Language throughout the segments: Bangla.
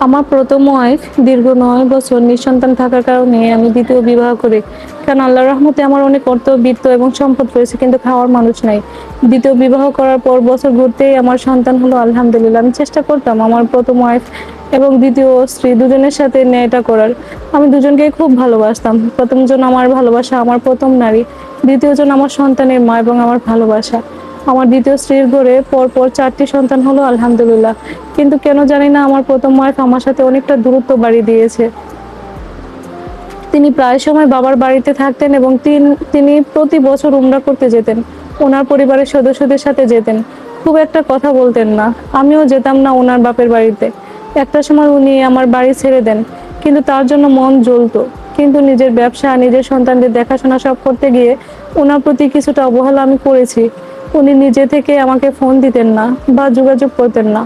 আমার প্রথম ওয়াইফ দীর্ঘ ৯ বছর নিঃসন্তান থাকার কারণে আমি দ্বিতীয় বিবাহ করি। কারণ আল্লাহর রহমতে আমার অনেক অর্থ, বিত্ত এবং সম্পদ রয়েছে, কিন্তু খাওয়ার মানুষ নাই। দ্বিতীয় বিবাহ করার পর বছর ঘুরতেই আমার সন্তান হলো, আলহামদুলিল্লাহ। আমি চেষ্টা করতাম আমার প্রথম ওয়াইফ এবং দ্বিতীয় স্ত্রী দুজনের সাথে ন্যায়টা করার। আমি দুজনকেই খুব ভালোবাসতাম। প্রথমজন আমার ভালোবাসা, আমার প্রথম নারী। দ্বিতীয়জন আমার সন্তানের মা এবং আমার ভালোবাসা। আমার দ্বিতীয় স্ত্রীর ঘরে পরপর ৪টি সন্তান হলো, আলহামদুলিল্লাহ। কিন্তু কেন জানি না আমার প্রথম ওয়াইফ আমার সাথে অনেকটা দূরত্ব বাড়িয়ে দিয়েছে। তিনি প্রায় সময় বাবার বাড়িতে থাকতেন এবং তিনি প্রতি বছর উমরা করতে যেতেন। ওনার পরিবারের সদস্যদের সাথে যেতেন। খুব একটা কথা বলতেন না। আমিও যেতাম না ওনার বাপের বাড়িতে। একটা সময় উনি আমার বাড়ি ছেড়ে দেন, কিন্তু তার জন্য মন জ্বলতো। কিন্তু নিজের ব্যবসা, নিজের সন্তানদের দেখাশোনা সব করতে গিয়ে ওনার প্রতি কিছুটা অবহেলা আমি করেছি। উনি নিজে থেকে আমাকে ফোন দিতেন না বা যোগাযোগ করতেন না।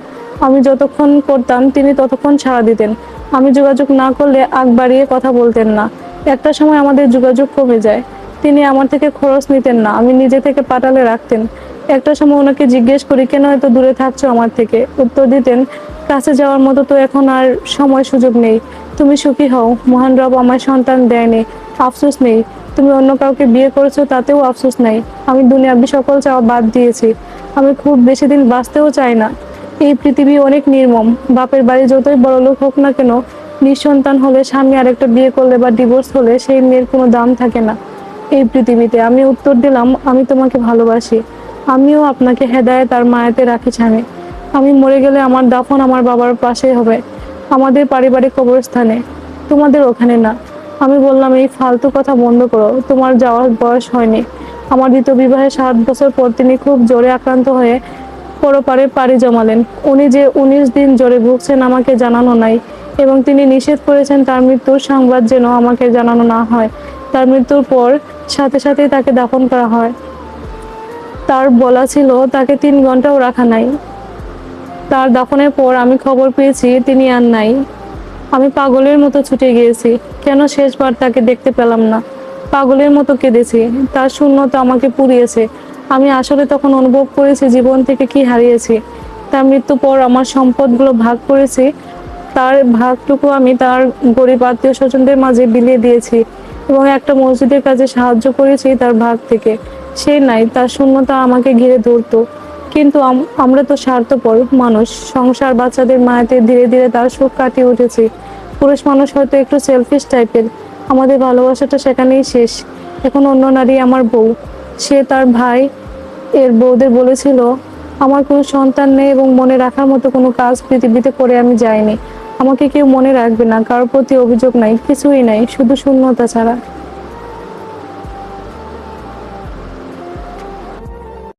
আমি যতক্ষণ করতাম তিনি ততক্ষণ সাড়া দিতেন। আমি যোগাযোগ না করলে আগ বাড়িয়ে কথা বলতেন না। একটা সময় আমাদের যোগাযোগ কমে যায়। তিনি আমার থেকে খরচ নিতেন না, আমি নিজে থেকে পাঠালে রাখতেন। একটা সময় ওনাকে জিজ্ঞেস করি, কেন এত দূরে থাকছো আমার থেকে? উত্তর দিতেন, কাছে যাওয়ার মতো তো এখন আর সময় সুযোগ নেই। তুমি সুখী হও, মহান রব আমায় সন্তান দেয়নি, আফসোস নেই। তুমি অন্য কাউকে বিয়ে করেছো, তাতেও আফসোস নাই। আমি দুনিয়াবি সকল চাওয়া বাদ দিয়েছি। আমি খুব বেশি দিন বাঁচতেও চাই না। এই পৃথিবী অনেক নির্মম। বাপের বাড়ি যতই বড়লোক হোক না কেন, নিঃসন্তান হলে, স্বামী আরেকটা বিয়ে করলে বা ডিভোর্স হলে সেই মেয়ের কোনো দাম থাকে না এই পৃথিবীতে। আমি উত্তর দিলাম, আমি তোমাকে ভালোবাসি। আমিও আপনাকে হেদায়েত আর মায়াতে রাখি স্বামী। আমি মরে গেলে আমার দাফন আমার বাবার পাশে হবে, আমাদের পারিবারিক কবরস্থানে, তোমাদের ওখানে না। আমি বললাম, এই ফালতু কথা বন্ধ করো, তোমার যাওয়ার বয়স হয়নি। আমার দ্বিতীয় বিবাহের ৭ বছর পর তিনি খুব জ্বরে আক্রান্ত হয়ে পরপারে পাড়ি জমালেন। উনি যে ১৯ দিন জ্বরে ভুগছেন আমাকে জানানো নাই, এবং তিনি নিষেধ করেছেন তার মৃত্যুর সংবাদ যেন আমাকে জানানো না হয়। তার মৃত্যুর পর সাথে সাথেই তাকে দাফন করা হয়। তার বলা ছিল তাকে ৩ ঘন্টাও রাখা নাই। তার দাফনের পর আমি খবর পেয়েছি তিনি আর নাই। আমি পাগলের মতো ছুটে গিয়েছি। কেন শেষবার তাকে দেখতে পেলাম না? পাগলের মতো কেঁদেছি। তার শূন্যতা আমাকে পুড়িয়েছে। আমি আসলে তখন অনুভব করেছি জীবন থেকে কি হারিয়েছি। তার মৃত্যুর পর আমার সম্পদগুলো ভাগ করেছি। তার ভাগটুকু আমি তার গরিব আত্মীয় স্বজনদের মাঝে বিলিয়ে দিয়েছি এবং একটা মসজিদের কাজে সাহায্য করেছি তার ভাগ থেকে। সে নাই, তার শূন্যতা আমাকে ঘিরে ধরতো। কিন্তু আমরা তো স্বার্থপর মানুষ। সংসার, বাচ্চাদের মায়াতে ধীরে ধীরে তার সুখ কাটিয়ে উঠেছি। পুরুষ মানুষ হয়তো একটু সেলফিশ টাইপের। আমাদের ভালোবাসাটা সেখানেই শেষ। এখন অন্য নারী আমার বউ। সে তার ভাই এর বউদের বলেছিল, আমার কোনো সন্তান নেই এবং মনে রাখার মতো কোনো কাজ পৃথিবীতে করে আমি যাইনি। আমাকে কেউ মনে রাখবে না, কারোর প্রতি অভিযোগ নাই, কিছুই নাই, শুধু শূন্যতা ছাড়া।